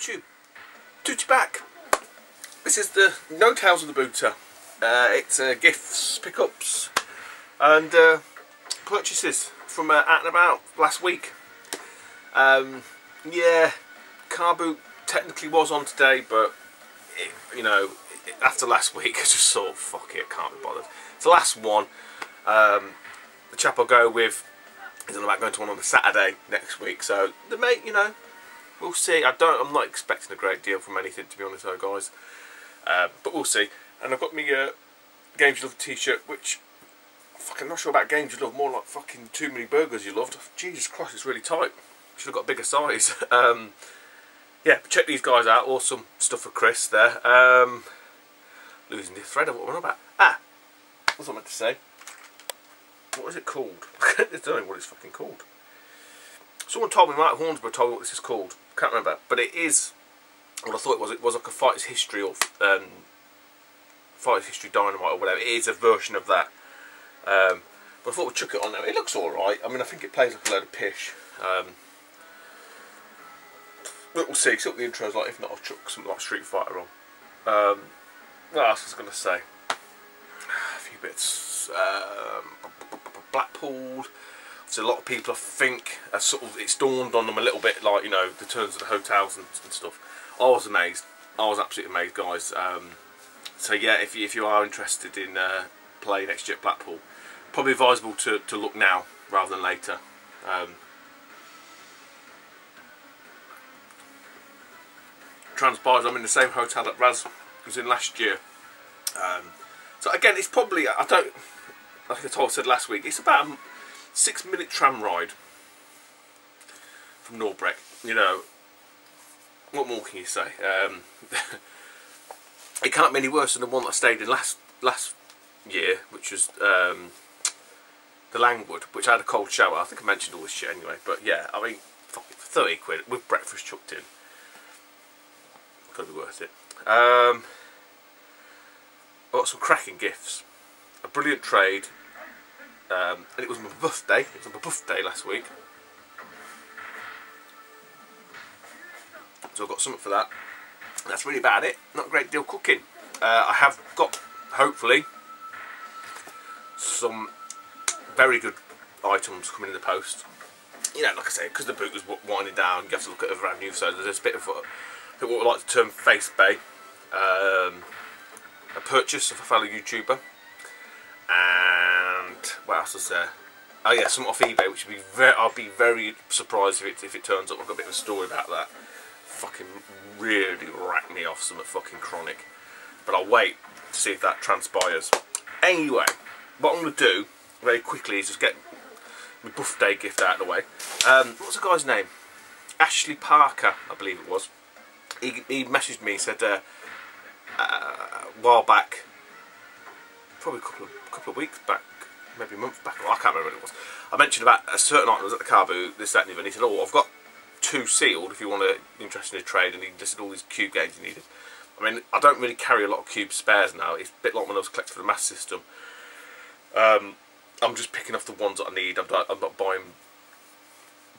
YouTube. Tootie back. This is the No Tales of the Booter. It's gifts, pickups and purchases from Out and About last week. Yeah, car boot technically was on today, but you know, after last week I just thought, fuck it, can't be bothered. It's the last one. The chap I'll go with is on about going to one on the Saturday next week, so the mate, you know, we'll see. I'm not expecting a great deal from anything, to be honest, though, guys. But we'll see. And I've got me Games You Love t-shirt, which fucking not sure about Games You Love, more like fucking Too Many Burgers You Loved. Jesus Christ, it's really tight. Should have got a bigger size. Yeah, check these guys out. Awesome stuff for Chris there. Losing the thread of what we're on about. What was I meant to say? What is it called? I don't know what it's fucking called. Someone told me, Mike Hornsborough told me what this is called. Can't remember. But it is what I thought it was. It was like a Fighter's History or Fighter's History Dynamite or whatever. It is a version of that. But I thought we'd chuck it on there. It looks alright. I mean, I think it plays like a load of pish. But we'll see. See what the intro's like. If not, I'll chuck something like Street Fighter on. What else was I going to say? A few bits. Blackpool. So a lot of people, I think, it's dawned on them a little bit, like, you know, the terms of the hotels and stuff. I was amazed. I was absolutely amazed, guys. So yeah, if you are interested in playing next year at Blackpool, probably advisable to look now rather than later. Transpires I'm in the same hotel that Raz was in last year. So again, it's probably, I think I said last week, it's about a 6-minute tram ride from Norbreck. You know, what more can you say? It can't be any worse than the one that I stayed in last year, which was the Langwood, which I had a cold shower. I think I mentioned all this shit anyway, but yeah, I mean, fuck it, for 30 quid with breakfast chucked in, gotta be worth it. I got some cracking gifts, a brilliant trade, and it was my birthday. It was my birthday last week, so I got something for that. That's really about it. Not a great deal cooking. I have got, hopefully, some very good items coming in the post. You know, like I say, because the boot was winding down, you have to look at other avenues. So there's a bit of what we like to term face bay. A purchase of a fellow YouTuber, and what else is there? Oh yeah, some off eBay, which would be I'll be very surprised if it turns up. I've got a bit of a story about that. Fucking really racked me off, some fucking chronic, but I'll wait to see if that transpires. Anyway, what I'm going to do very quickly is just get my birthday gift out of the way. What's the guy's name? Ashley Parker, I believe it was. He messaged me, said a while back, probably a couple of weeks back, maybe a month back, I can't remember what it was. I mentioned about a certain item was at the car boot, this, that and the other, and he said, oh, I've got 2 sealed if you want to interested in a trade, and he listed all these cube games he needed. I mean, I don't really carry a lot of cube spares now. It's a bit like when I was collecting for the Mass System. I'm just picking off the ones that I need. I'm not buying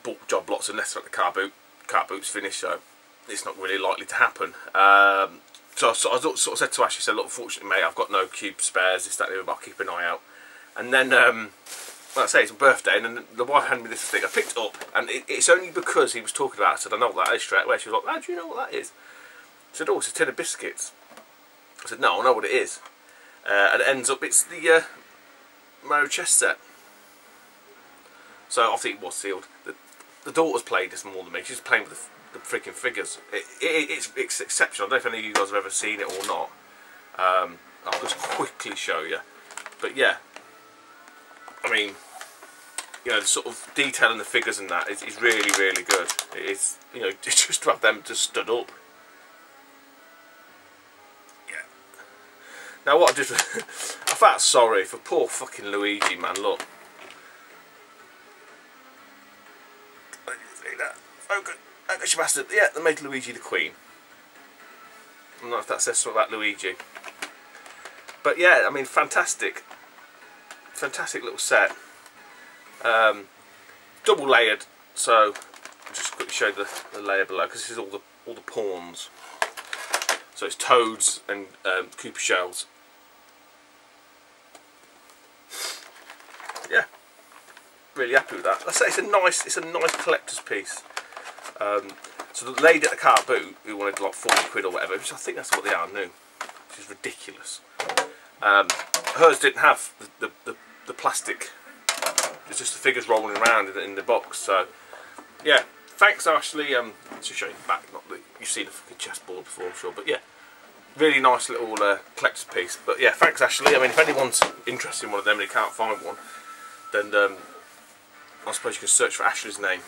bulk job lots unless at the car boot's finished, so it's not really likely to happen. So I sort of said to Ashley, said, look, unfortunately, mate, I've got no cube spares, this, that, and the other, but I'll keep an eye out. And then, like I say, it's a birthday, and then the wife handed me this thing. I picked it up, and it's only because he was talking about it. I said, I know what that is straight away. She was like, how do you know what that is? I said, oh, it's a tin of biscuits. I said, no, I know what it is. And it ends up, it's the Mario chess set. So I think it was sealed. The daughter's played this more than me. She's playing with the freaking figures. It's exceptional. I don't know if any of you guys have ever seen it or not. I'll just quickly show you. But yeah, I mean, you know, the sort of detail in the figures and that is really, really good. It's, you know, just to have them just stood up. Yeah. Now what I did, I felt sorry for poor fucking Luigi, man. Look. See that? Okay. You bastard. Yeah, they made Luigi the Queen. I don't know if that says something about Luigi. But yeah, I mean, fantastic little set. Double layered, so I'll just quickly show the layer below, because this is all the all the pawns. So it's toads and Koopa shells. Yeah, really happy with that. I say it's a nice collector's piece. So the lady at the car boot who wanted like 40 quid or whatever, which I think that's what they are new, which is ridiculous. Hers didn't have the plastic. It's just the figures rolling around in the box. So yeah, thanks Ashley. To show you the back, not that you've seen a fucking chessboard before, I'm sure, but yeah, really nice little collector's piece. But yeah, thanks Ashley. I mean, if anyone's interested in one of them and they can't find one, then I suppose you can search for Ashley's name.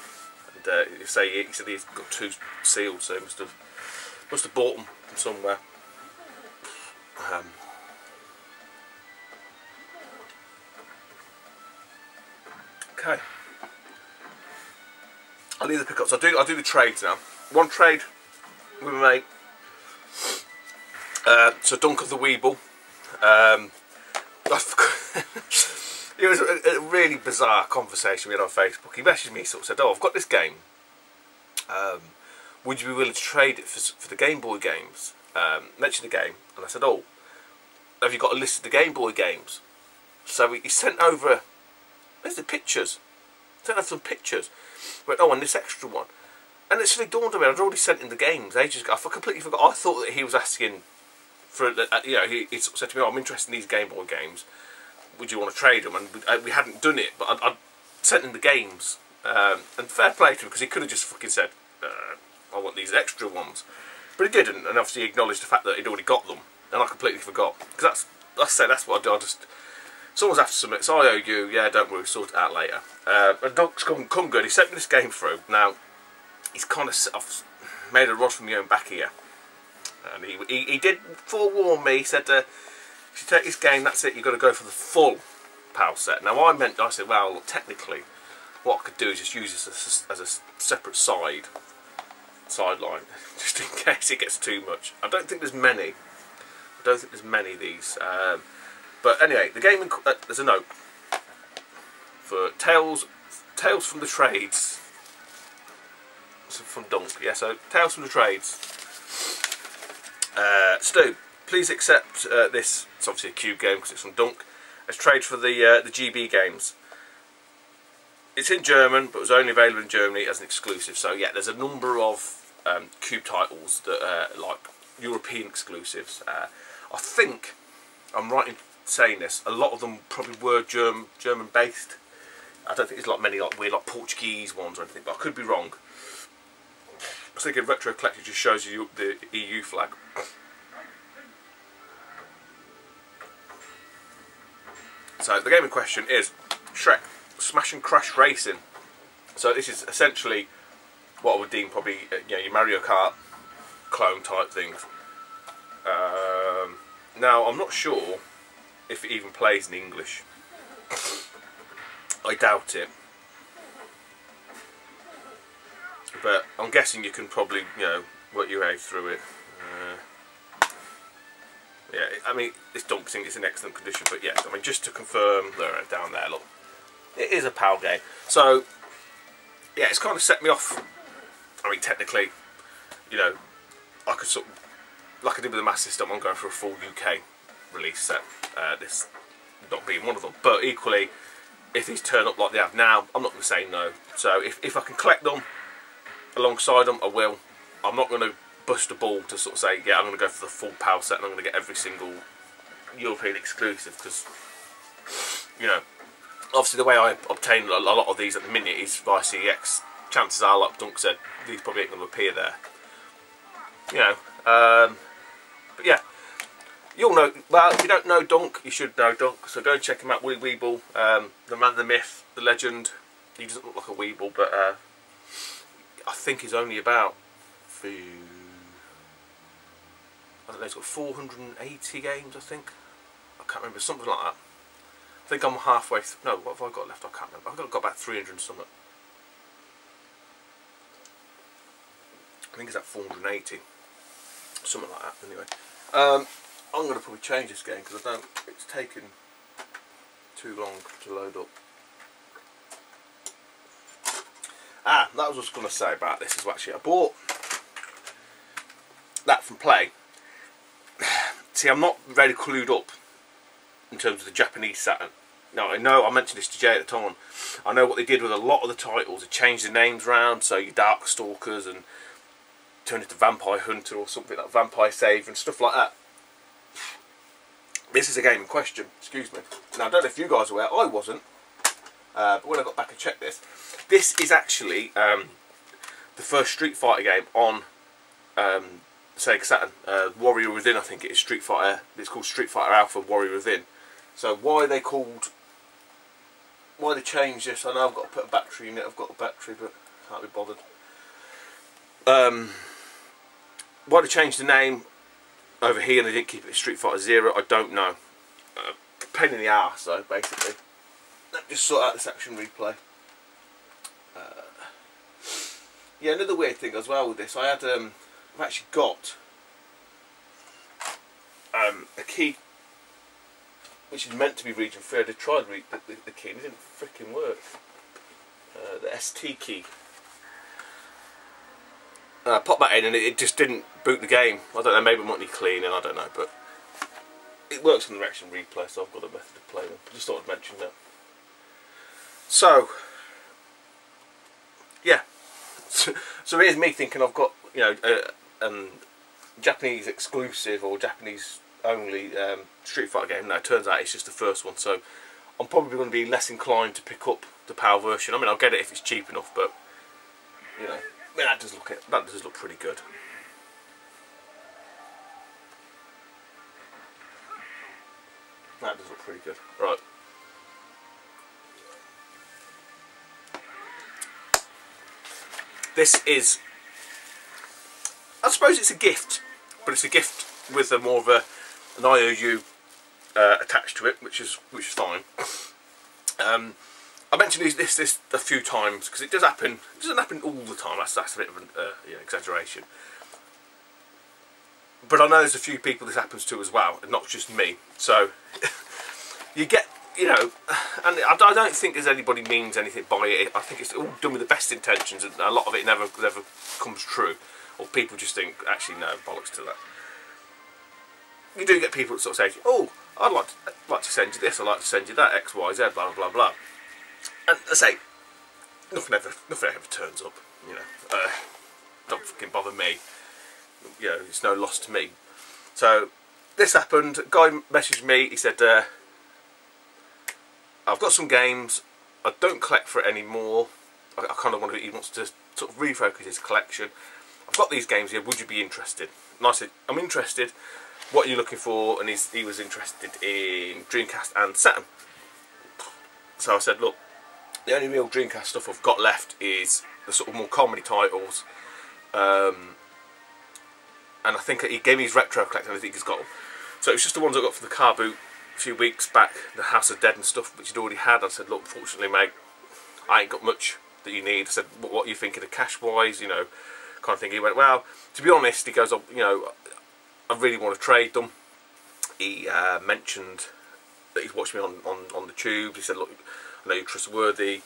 And he said he's got 2 sealed, so he must have bought them from somewhere. Okay, I'll leave the pickups. I'll do the trades now. One trade with my mate. So Dunk of the Weeble. It was a really bizarre conversation we had on Facebook. He messaged me, sort of said, "Oh, I've got this game. Would you be willing to trade it for the Game Boy games?" Mentioned the game, and I said, "Oh, have you got a list of the Game Boy games?" So he sent over. There's the pictures. Sent over some pictures. Went, "Oh, and this extra one." And it suddenly dawned on me, I'd already sent him the games ages ago. I completely forgot. I thought that he was asking for, you know, he sort of said to me, "Oh, I'm interested in these Game Boy games. Would you want to trade them?" And we hadn't done it, but I'd sent him the games. And fair play to him, because he could have just fucking said, "I want these extra ones." But he didn't, and obviously he acknowledged the fact that he'd already got them. And I completely forgot. Because that's what I do. Someone's after something, it's IOU, yeah, don't worry, sort it out later. And Dunk's come good. He sent me this game through. Now, he's kind of made a rod from your own back here. And he did forewarn me. He said, if you take this game, that's it, you've got to go for the full PAL set. Now I said, well, look, technically, what I could do is just use this as a separate sideline, just in case it gets too much. I don't think there's many. I don't think there's many of these. But anyway, the game, there's a note for Tales from the Trades. From Dunk, yeah, so Tales from the Trades. Stu, please accept this, it's obviously a cube game because it's from Dunk, as trade for the GB games. It's in German, but it was only available in Germany as an exclusive. So yeah, there's a number of cube titles that are like European exclusives. I think I'm right in saying this, a lot of them probably were German based. I don't think there's like many like weird like Portuguese ones or anything, but I could be wrong. I think a retro collector just shows you the EU flag. So the game in question is Shrek Smash and Crash Racing. So this is essentially what I would deem probably your Mario Kart clone type things. Now I'm not sure if it even plays in English. I doubt it. But I'm guessing you can probably, work your way through it. Yeah, I mean, this Dunk thing is in excellent condition, but yes, I mean, just to confirm, down there, look, it is a PAL game. So, yeah, it's kind of set me off. I mean, technically, I could sort of, like I did with the Master System, I'm going for a full UK release set. This not being one of them, but equally, if these turn up like they have now, I'm not going to say no. So if I can collect them alongside them, I will. I'm not going to bust a ball to sort of say, yeah, I'm going to go for the full PAL set and I'm going to get every single European exclusive, because obviously the way I obtain a lot of these at the minute is via CEX. Chances are, like Dunk said, these probably ain't going to appear there. But yeah, you'll know. Well, if you don't know Dunk, you should know Dunk. So go and check him out, Willy Weeble, the man, the myth, the legend. He doesn't look like a Weeble, but I think he's only about, I don't know, he's got 480 games, I think. I can't remember, something like that. I think I'm halfway through. No, what have I got left? I can't remember. I've got about 300 and something. I think it's at 480. Something like that, anyway. I'm going to probably change this game because it's taken too long to load up. That was what I was going to say about this as well. Actually, I bought from play. See, I'm not very clued up in terms of the Japanese Saturn. Now, I know I mentioned this to Jay at the time. I know what they did with a lot of the titles. They changed the names around, so your Dark Stalkers and turned into Vampire Hunter or something like Vampire Saver and stuff like that. This is a game in question, excuse me. Now, I don't know if you guys are aware, I wasn't. But when I got back and checked this, this is actually the first Street Fighter game on Sega Saturn. Warrior Within, I think it is Street Fighter. It's called Street Fighter Alpha Warrior Within. So why they changed this? I know I've got to put a battery in it. I've got a battery, but can't be bothered. Why they changed the name over here and they didn't keep it Street Fighter Zero, I don't know. Pain in the arse though, basically. Let me just sort out this action replay. Yeah, another weird thing as well with this, I had I've actually got a key which is meant to be region 3. I did try to read the key and it didn't freaking work. The ST key. Pop that in and it just didn't boot the game. I don't know, maybe it might need cleaning, I don't know, but it works on the action replay, so I've got a method of playing. Just thought I'd mention that. So, yeah. So here's me thinking I've got, you know, Japanese exclusive or Japanese only Street Fighter game. No, it turns out it's just the first one, so I'm probably going to be less inclined to pick up the PAL version. I mean, I'll get it if it's cheap enough, but you know, I mean, that does look pretty good. That does look pretty good. Right. This is, I suppose it's a gift, but it's a gift with a more of an IOU attached to it, which is fine. I mentioned this a few times because it does happen. It doesn't happen all the time. That's a bit of an exaggeration. But I know there's a few people this happens to as well, and not just me. So you get, you know, and I don't think there's anybody means anything by it. I think it's all done with the best intentions, and a lot of it never comes true, or people just think, actually, no, bollocks to that. You do get people that sort of say, oh, I'd like to send you this, I'd like to send you that, X, Y, Z, blah, blah, blah, blah. And I say, nothing ever turns up, you know. Don't fucking bother me. You know, it's no loss to me. So, this happened, a guy messaged me, he said, I've got some games, I don't collect for it anymore. I kind of want to, he wants to sort of refocus his collection. I've got these games here, would you be interested? And I said, I'm interested. What are you looking for? And he was interested in Dreamcast and Saturn. So I said, look, the only real Dreamcast stuff I've got left is the sort of more comedy titles. And I think he gave me his retro collection, I think he's got them. So it's just the ones I got for the car boot a few weeks back, the House of Dead and stuff, which he'd already had. I said, look, unfortunately, mate, I ain't got much that you need. I said, what are you thinking of cash-wise, you know, kind of thing. He went, well, to be honest, he goes, you know, I really want to trade them. He mentioned that he's watched me on the tube. He said, look, I know you're trustworthy.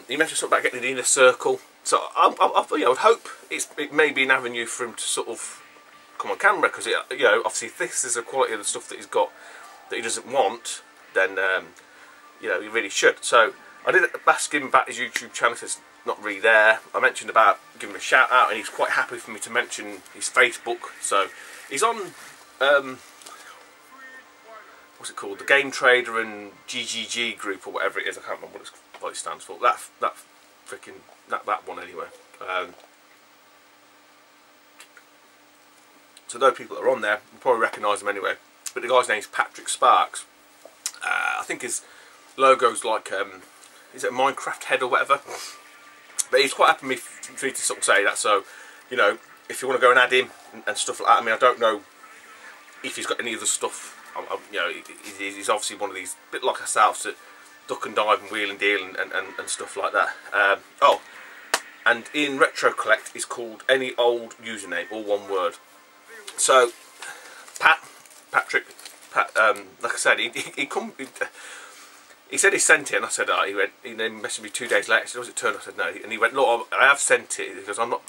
He mentioned something about getting the inner circle. So I would hope it may be an avenue for him to sort of come on camera, because you know, obviously if this is the quality of the stuff that he's got that he doesn't want, then you know, he really should. So I did ask him about his YouTube channel. It's not really there. I mentioned about giving him a shout out, and he's quite happy for me to mention his Facebook. So he's on what's it called, the Game Trader and GGG group or whatever it is. I can't remember what it stands for. That one anyway. So those people that are on there, you probably recognise him anyway. But the guy's name is Patrick Sparks. I think his logo's like, is it a Minecraft head or whatever? But he's quite happy for me to sort of say that. So, you know, if you want to go and add him and stuff like that. I mean, I don't know if he's got any other stuff. You know, he's obviously one of these, bit like ourselves, that duck and dive and wheel and deal and stuff like that. Oh, and in Retro Collect is called Any Old Username, all one word. So, Patrick, like I said, he said he sent it, and I said, he then messaged me 2 days later. He said, was it turned? I said, no. And he went, look, I have sent it. He goes, I'm not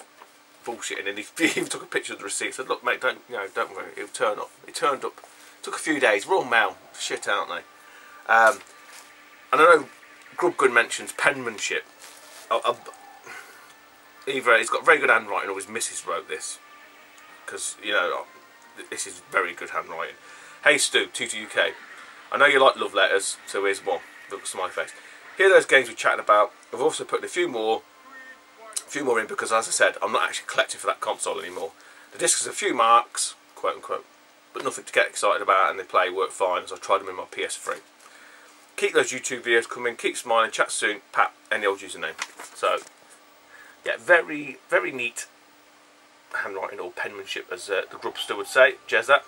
bullshitting, and he even took a picture of the receipt. Said, "Look, mate, don't worry, it'll turn up." It turned up. Took a few days. Royal Mail, shit, aren't they? And I know Grubgun mentions penmanship. Either he's got very good handwriting, or his missus wrote this, because you know this is very good handwriting. Hey Stu, Tutor UK. I know you like love letters, so here's one. Look, smiley face. Here are those games we're chatting about. I've also put a few more in because, as I said, I'm not actually collecting for that console anymore. The disc is a few marks, quote unquote, but nothing to get excited about, and they work fine as I tried them in my PS3. Keep those YouTube videos coming, keep smiling, chat soon, Pat, any old username. So, yeah, very, very neat handwriting, or penmanship, as the Grubster would say. Cheers that.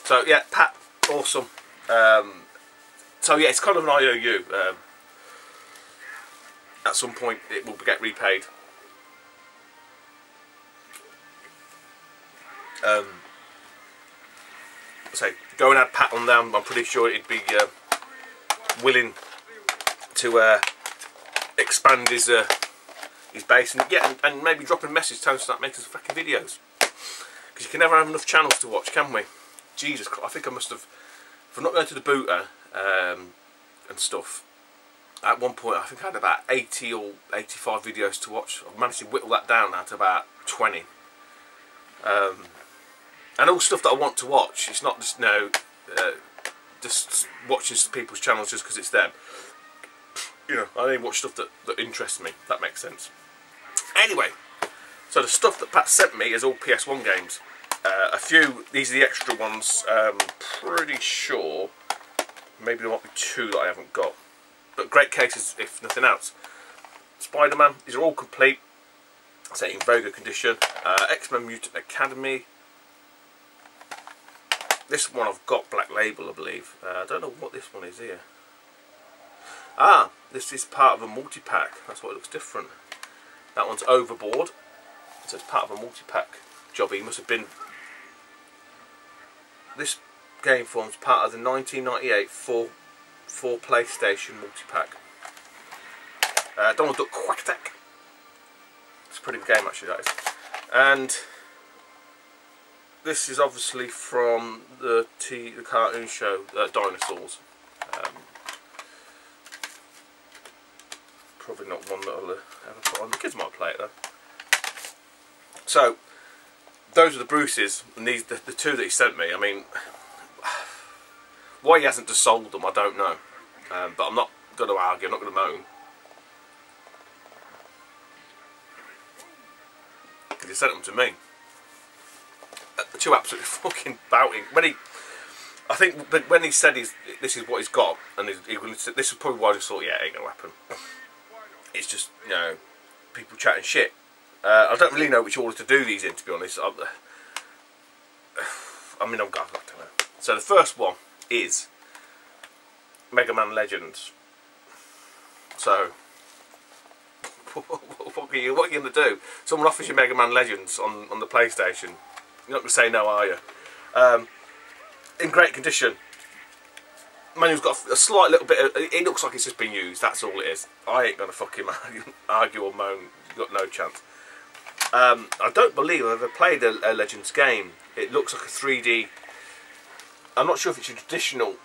So, yeah, Pat, awesome. So, yeah, it's kind of an IOU. At some point, it will get repaid. So, go and add Pat on them. I'm pretty sure he'd be willing to expand his base, and yeah, and maybe drop a message telling us to start making some fucking videos, because you can never have enough channels to watch, can we? Jesus Christ, I think I must have, for not going to the booter and stuff, at one point I think I had about 80 or 85 videos to watch. I've managed to whittle that down now to about 20, and all stuff that I want to watch. It's not just just watching people's channels just because it's them. You know, I only watch stuff that interests me, if that makes sense. Anyway, so the stuff that Pat sent me is all PS1 games. A few, these are the extra ones. Pretty sure maybe there might be 2 that I haven't got, but great cases if nothing else. Spider-Man, these are all complete, so in very good condition. X-Men Mutant Academy. This one I've got Black Label, I believe. I don't know what this one is here. Ah, this is part of a multi-pack. That's why it looks different. That one's Overboard. So it's part of a multi-pack job. He must have been... This game forms part of the 1998 4 PlayStation multi-pack. Donald Duck Quack Attack. It's a pretty good game actually, that is. And this is obviously from the cartoon show Dinosaurs. Probably not one that I'll ever put on. The kids might play it though. So those are the Bruces, and these the 2 that he sent me. I mean, why he hasn't just sold them, I don't know. But I'm not going to argue. I'm not going to moan. He sent them to me. The 2 absolutely fucking bouting. I think when he said this is what he's got, and this is probably why I just thought, yeah, it ain't gonna happen. It's just, you know, people chatting shit. I don't really know which order to do these in, to be honest. I mean, I've got to know. So the first one is Mega Man Legends. So, what are you going to do? Someone offers you Mega Man Legends on the PlayStation. You're not going to say no, are you? In great condition. Manual's got a slight little bit of... It looks like it's just been used, that's all it is. I ain't going to fucking argue or moan. You've got no chance. I don't believe I've ever played a Legends game. It looks like a 3D... I'm not sure if it's a traditional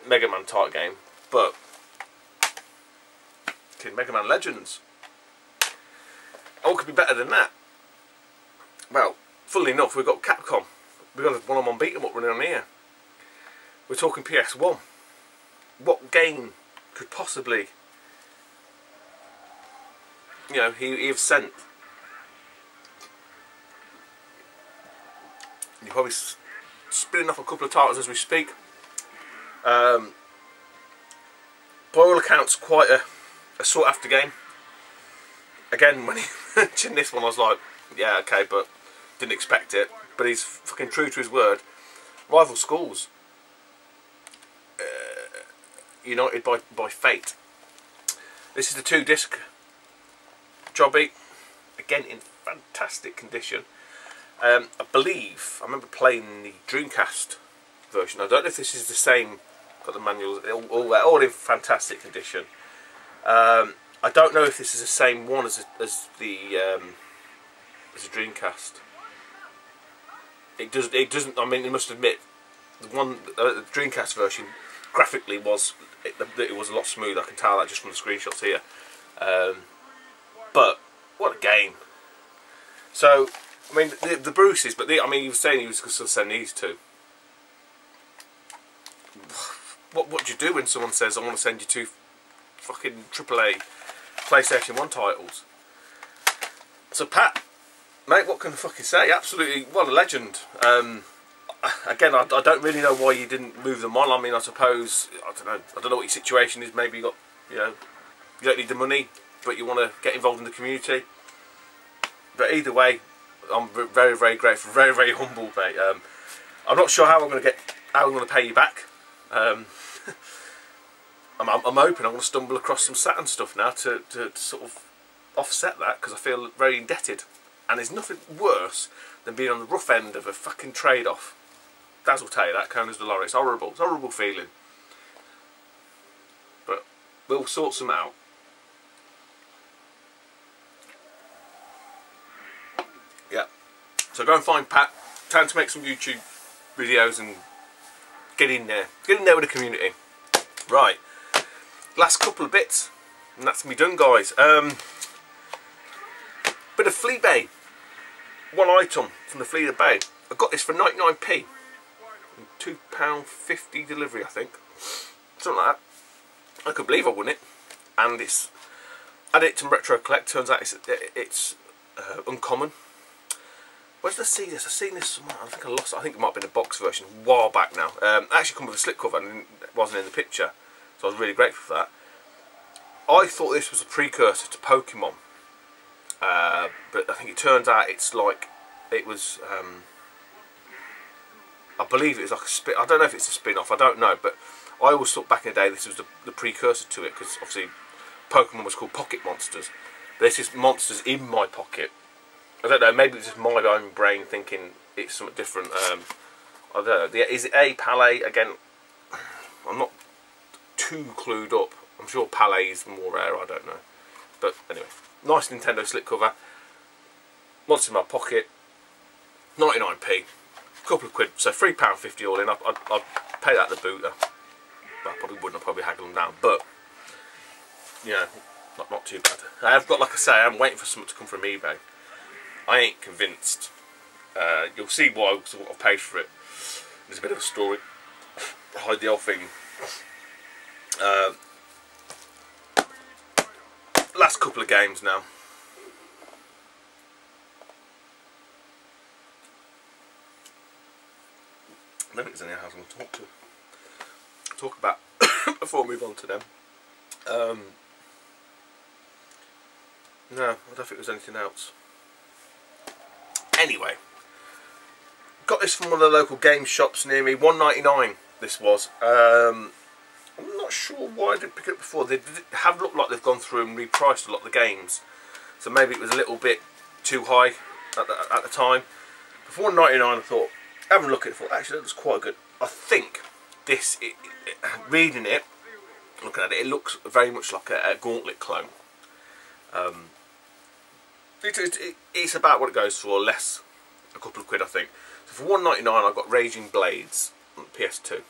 Mega Man type game, but... Okay, Mega Man Legends. Oh, it could be better than that. Well, funnily enough, we've got Capcom. We've got a one-on-one beat 'em up running on here. We're talking PS1. What game could possibly, you know, he have sent? You're probably spinning off a couple of titles as we speak. By all accounts, quite a sought after game. Again, when he mentioned this one, I was like, yeah, okay, but didn't expect it. But he's fucking true to his word. Rival schools. United by fate. This is the 2-disc jobby, again in fantastic condition. I believe I remember playing the Dreamcast version. I don't know if this is the same. Got the manuals all in fantastic condition. I don't know if this is the same one as the is a Dreamcast. It doesn't. I mean, you must admit, the the Dreamcast version graphically was it was a lot smoother. I can tell that just from the screenshots here. But what a game! So I mean, the Bruces, but I mean, he was saying he was going to send these two. What do you do when someone says, I want to send you two fucking AAA PlayStation 1 titles? So Pat, mate, what can I fucking say? Absolutely, what a legend. Again, I don't really know why you didn't move them on. I mean, I suppose, I don't know what your situation is. Maybe you got, you know, you don't need the money, but you want to get involved in the community. But either way, I'm very, very grateful, very, very humbled, mate. I'm not sure how I'm going to pay you back. I'm hoping I'm going to stumble across some Saturn stuff now to sort of offset that, because I feel very indebted. And there's nothing worse than being on the rough end of a fucking trade-off. Daz will tell you that, Conan's the lorry. It's horrible. It's a horrible feeling. But we'll sort some out. Yeah. So go and find Pat. Time to make some YouTube videos and get in there. Get in there with the community. Right. Last couple of bits. And that's me done, guys. Bit of Flea Bay. One item from the Flea Bay. I got this for 99p. £2.50 delivery, I think. Something like that. I couldn't believe I won it. And it's added it to Retro Collect. Turns out it's uncommon. Where did I see this? I've seen this somewhere. I think I lost it. I think it might have been a box version a while back now. It actually come with a slipcover and it wasn't in the picture. So I was really grateful for that. I thought this was a precursor to Pokemon. But I think it turns out it's like, it was, I believe it was like a spin, I don't know if it's a spin-off, I don't know, but I always thought back in the day this was the precursor to it, because obviously Pokemon was called Pocket Monsters. This is Monsters in My Pocket. I don't know, maybe it's just my own brain thinking it's something different. I don't know, is it a Palais? Again, I'm not too clued up. I'm sure Palais is more rare, I don't know. But anyway, nice Nintendo slipcover. Monster in My Pocket. 99p. A couple of quid, so £3.50 all in. I'd pay that at the booter. Well, I probably wouldn't, I'd probably haggle them down. But, you know, not too bad. I have got, like I say, I'm waiting for something to come from eBay. I ain't convinced. You'll see why I've paid for it. There's a bit of a story. Hide the whole thing. Last couple of games now. I don't think there's anything else I'm going to talk about before I move on to them. No, I don't think there's anything else. Anyway, got this from one of the local game shops near me. £1.99 this was. I'm not sure why I didn't pick it up before. They have looked like they've gone through and repriced a lot of the games, so maybe it was a little bit too high at the time. But for £1.99 I thought, having a look at it, I thought actually that looks quite good. I think this, reading it, looking at it, it looks very much like a Gauntlet clone. It's about what it goes for, less a couple of quid I think. So for £1.99 I got Raging Blades on the PS2.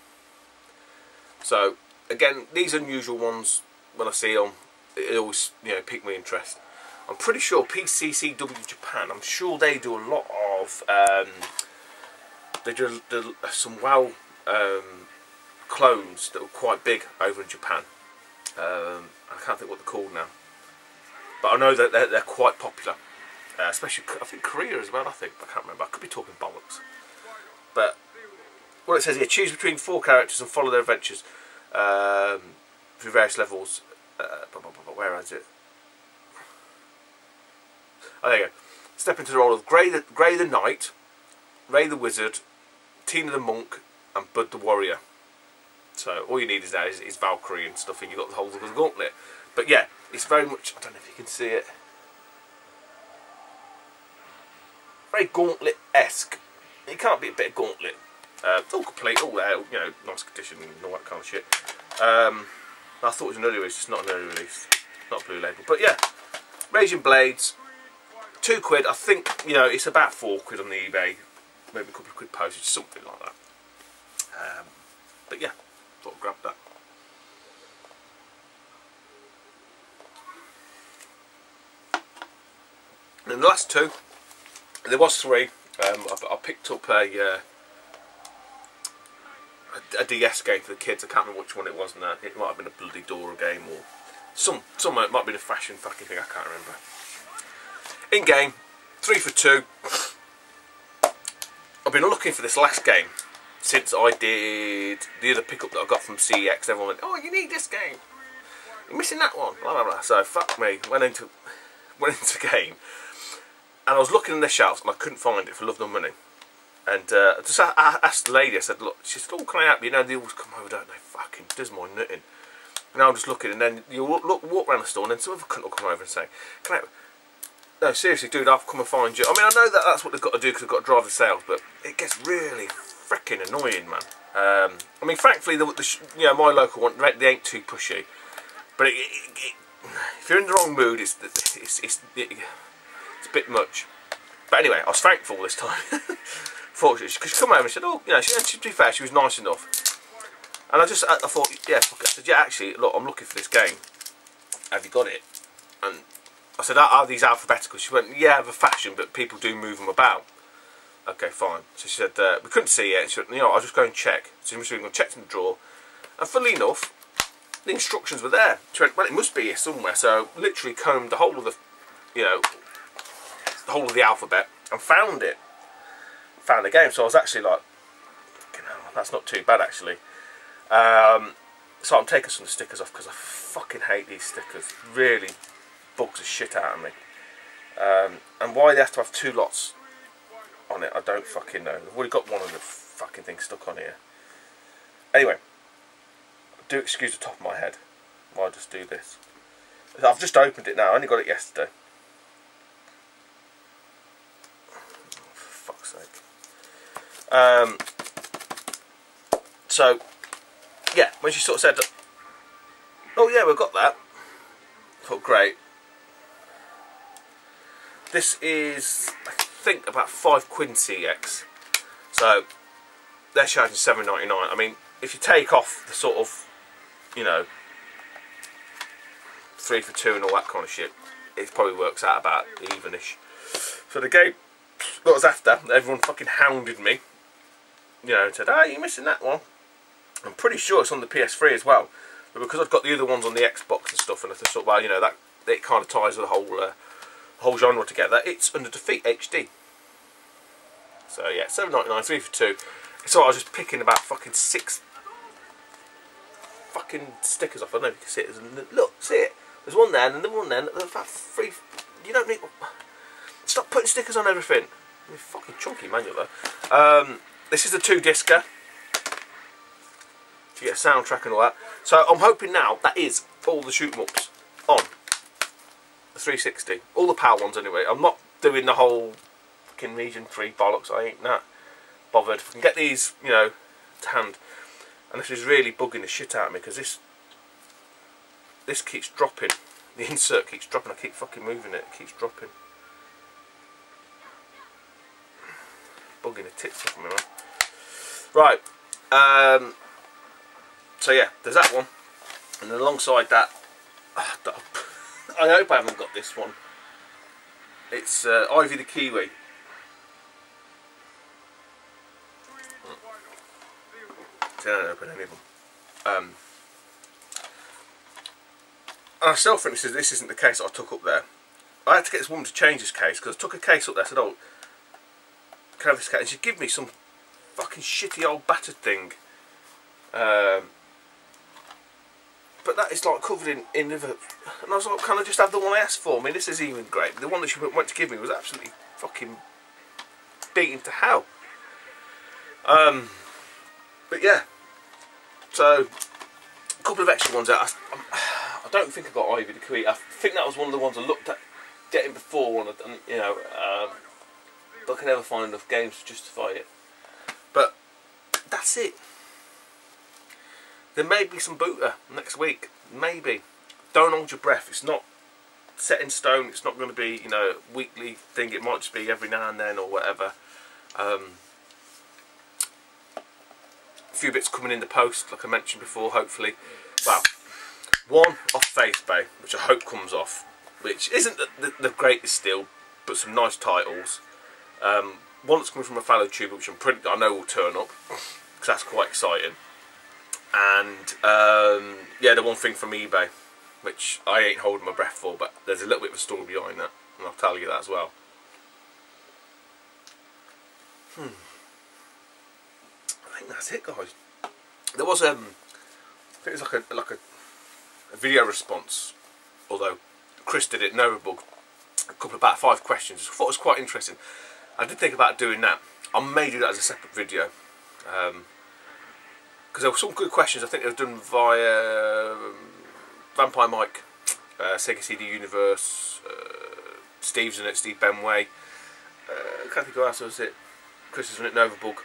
So again, these unusual ones, when I see them, it always, you know, pique my interest. I'm pretty sure PCCW Japan, I'm sure they do a lot of, they do some WoW clones that were quite big over in Japan. I can't think what they're called now, but I know that they're quite popular, especially I think Korea as well. I can't remember. I could be talking bollocks. But what it says here: choose between 4 characters and follow their adventures through various levels. Where is it? Oh, there you go. Step into the role of Grey the Knight, Ray the Wizard, Tina the Monk, and Bud the Warrior. So all you need is that is Valkyrie and stuff, and you've got the whole of the Gauntlet. But yeah, it's very much, I don't know if you can see it, very Gauntlet-esque. It can't be a bit of Gauntlet. It's all complete, all there, you know, nice condition and all that kind of shit. I thought it was an early release. It's not an early release, not a blue label. But yeah, Raging Blades, £2. I think, you know, it's about £4 on the eBay, maybe a couple of quid postage, something like that. But yeah, thought I'd grab that. And the last two, there was three. I picked up a DS game for the kids. I can't remember which one it was now. It might have been a bloody Dora game or some it might have been a fashion fucking thing, I can't remember. In game, 3 for 2. I've been looking for this last game since I did the other pickup that I got from CEX. Everyone went, oh, you need this game. You're missing that one. Blah blah blah. So fuck me. Went into game, and I was looking in the shelves and I couldn't find it for love nor money. And I asked the lady. I said, look. She said, oh, can I help you? You know, they always come over, don't they? Fucking does my nutting. And I'm just looking, and then you walk around the store, and then some other cunt will come over and say, can I help? No, seriously, dude, I'll come and find you. I mean, I know that that's what they've got to do because they've got to drive the sales, but it gets really freaking annoying, man. I mean, thankfully, you know, my local one, they ain't too pushy. But if you're in the wrong mood, it's a bit much. But anyway, I was thankful this time. Fortunately, because she come over and said, oh, you know, to be fair, she was nice enough. And I thought, yeah, fuck it. I said, yeah, actually, look, I'm looking for this game. Have you got it? And I said, are these alphabetical? She went, yeah, the fashion, but people do move them about. Okay, fine. So she said, we couldn't see it. She went, you know, I'll just go and check. So we checked in the drawer. And funnily enough, the instructions were there. She went, well, it must be here somewhere. So literally combed the whole of the, you know, the whole of the alphabet and found it. Found the game. So I was actually like, you know, that's not too bad actually. So I'm taking some of the stickers off because I fucking hate these stickers. Really bugs the shit out of me. And why they have to have 2 lots on it, I don't fucking know. I've already got one of the fucking things stuck on here. Anyway, do excuse the top of my head while I just do this. I've just opened it now. I only got it yesterday. Oh, for fuck's sake. So yeah, when she sort of said, oh yeah, we've got that, I thought, great. This is, I think, about £5 in CX. So they're charging £7.99. I mean, if you take off the sort of, you know, 3 for 2 and all that kind of shit, it probably works out about evenish. So the game that was after, everyone fucking hounded me, you know, and said, oh, you're missing that one. I'm pretty sure it's on the PS3 as well, but because I've got the other ones on the Xbox and stuff, and I thought, well, you know, that it kind of ties the whole genre together. It's under Defeat HD. So yeah, £7.99, 3 for 2. So I was just picking about fucking 6 fucking stickers off. I don't know if you can see it. Look, see it. There's one there, and another one there. There's about 3. You don't need. Stop putting stickers on everything. You're fucking chunky manual though. This is the 2-discer. You get a soundtrack and all that. So I'm hoping now that is all the shoot 'em ups on the 360. All the PAL ones anyway. I'm not doing the whole fucking Region 3 bollocks. I ain't that bothered. If I can get these, you know, to hand. And this is really bugging the shit out of me because this keeps dropping. The insert keeps dropping. I keep fucking moving it. It keeps dropping. Bugging the tits off me, man. Right. So yeah, there's that one, and then alongside that, I hope I haven't got this one. It's Ivy the Kiwi. I don't open any of them. And I still think this isn't the case that I took up there. I had to get this woman to change this case because I took a case up there. I said, "Oh, can I have this case?" And she gave me some fucking shitty old battered thing. But that is like covered in liver. And I was like, can I just have the one I asked for? I mean, this is even great. The one that she went to give me was absolutely fucking beaten to hell. But yeah. So, a couple of extra ones out. I don't think I got Ivy the Kiwi. I think that was one of the ones I looked at getting before, and you know, but I can never find enough games to justify it. But that's it. There may be some booter next week. Maybe. Don't hold your breath. It's not set in stone. It's not going to be, you know, a weekly thing. It might just be every now and then or whatever. A few bits coming in the post, like I mentioned before, hopefully. Well, one off Faith Bay, which I hope comes off, which isn't the greatest still, but some nice titles. One that's coming from a fallow tuber, which I know will turn up, because that's quite exciting. And yeah, the one thing from eBay, which I ain't holding my breath for, but there's a little bit of a story behind that, and I'll tell you that as well. I think that's it, guys. There was I think it was like a video response, although Chris did it, Novabug, about 5 questions. I thought it was quite interesting. I did think about doing that. I may do that as a separate video, because there were some good questions. I think they were done via Vampire Mike, Sega CD Universe, Steve's in it, Steve Benway. I can't think who else was it. Chris is in it, Novabug.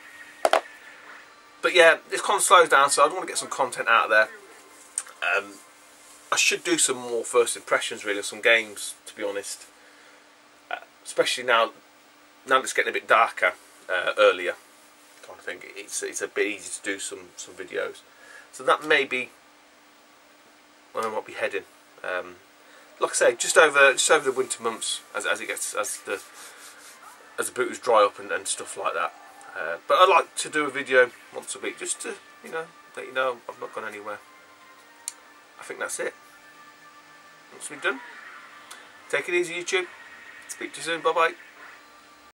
But yeah, this kind of slows down, so I want to get some content out of there. I should do some more first impressions, really, of some games, to be honest. Especially now that it's getting a bit darker, earlier, kind of thing. It's a bit easy to do some videos. So that may be where I might be heading. Like I say, just over the winter months, as the booters dry up and stuff like that. But I like to do a video once a week, just to, you know, let you know I've not gone anywhere. I think that's it. That's been done. Take it easy, YouTube. Speak to you soon. Bye bye.